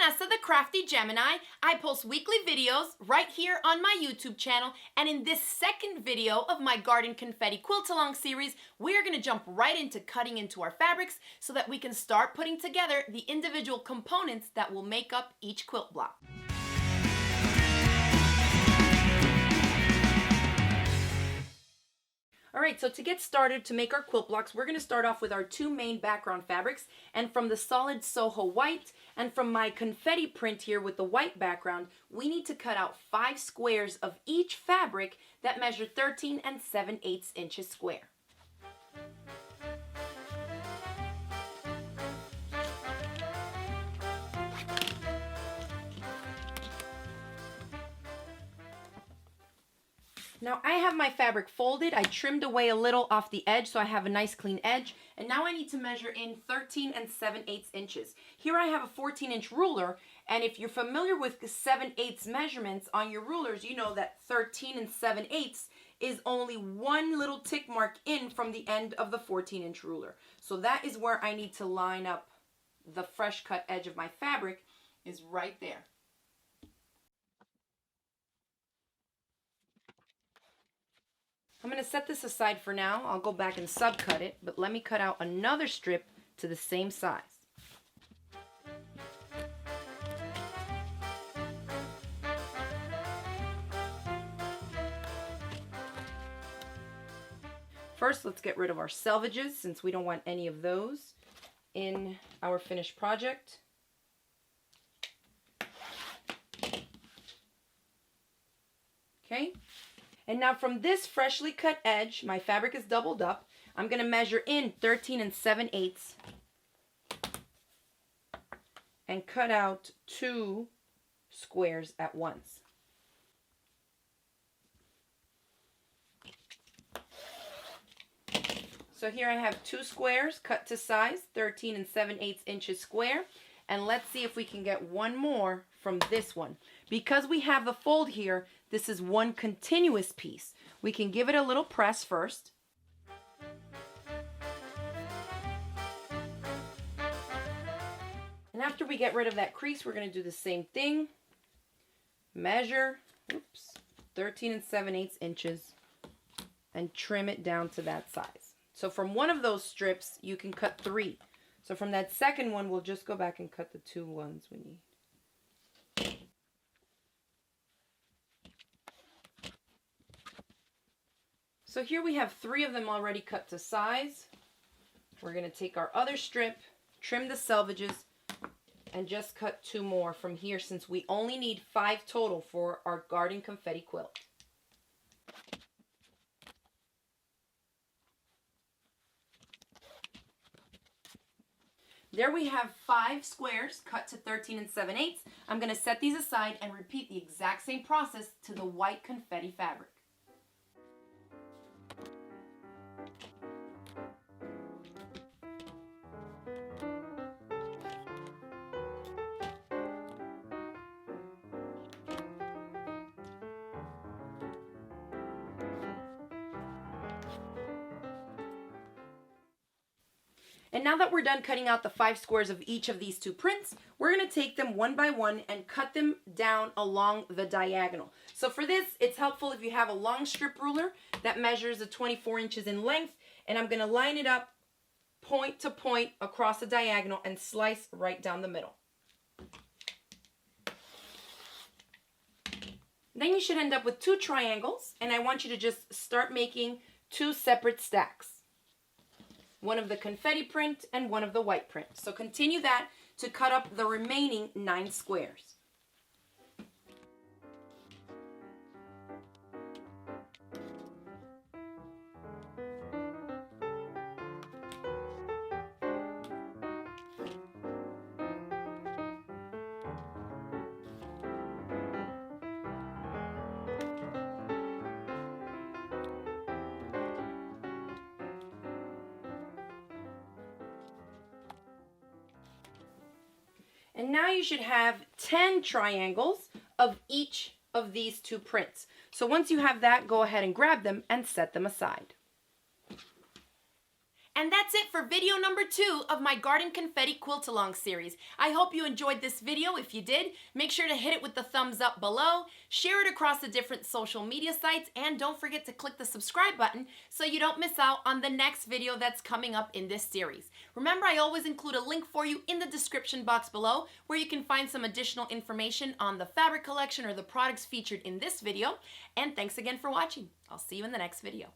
Vanessa, the Crafty Gemini. I post weekly videos right here on my YouTube channel, and in this second video of my Garden Confetti Quilt Along series, we're going to jump right into cutting into our fabrics so that we can start putting together the individual components that will make up each quilt block. Alright, so to get started to make our quilt blocks, we're going to start off with our two main background fabrics, and from the solid Soho white and from my confetti print here with the white background, we need to cut out 5 squares of each fabric that measure 13 7/8 inches square. Now I have my fabric folded. I trimmed away a little off the edge so I have a nice clean edge. And now I need to measure in 13 7/8 inches. Here I have a 14-inch ruler, and if you're familiar with 7/8 measurements on your rulers, you know that 13 7/8 is only one little tick mark in from the end of the 14-inch ruler. So that is where I need to line up the fresh cut edge of my fabric, is right there. I'm going to set this aside for now. I'll go back and subcut it, but let me cut out another strip to the same size. First, let's get rid of our selvages since we don't want any of those in our finished project. Okay. And now from this freshly cut edge, my fabric is doubled up. I'm going to measure in 13 7/8 and cut out 2 squares at once. So here I have 2 squares cut to size, 13 7/8 inches square. And let's see if we can get one more from this one. Because we have the fold here, this is one continuous piece. We can give it a little press first. And after we get rid of that crease, we're going to do the same thing. Measure, 13 7/8 inches and trim it down to that size. So from one of those strips, you can cut 3. So from that second one, we'll just go back and cut the 2 ones we need. So here we have 3 of them already cut to size. We're going to take our other strip, trim the selvages, and just cut 2 more from here since we only need 5 total for our garden confetti quilt. There we have 5 squares cut to 13 7/8. I'm going to set these aside and repeat the exact same process to the white confetti fabric. And now that we're done cutting out the 5 squares of each of these 2 prints, we're going to take them one by one and cut them down along the diagonal. So for this, it's helpful if you have a long strip ruler that measures 24 inches in length, and I'm going to line it up point to point across the diagonal and slice right down the middle. Then you should end up with 2 triangles, and I want you to just start making 2 separate stacks. One of the confetti print and one of the white print. So continue that to cut up the remaining 9 squares. And now you should have 10 triangles of each of these 2 prints. So once you have that, go ahead and grab them and set them aside. And that's it for video number 2 of my Garden Confetti Quilt Along series. I hope you enjoyed this video. If you did, make sure to hit it with the thumbs up below, share it across the different social media sites, and don't forget to click the subscribe button so you don't miss out on the next video that's coming up in this series. Remember, I always include a link for you in the description box below where you can find some additional information on the fabric collection or the products featured in this video. And thanks again for watching. I'll see you in the next video.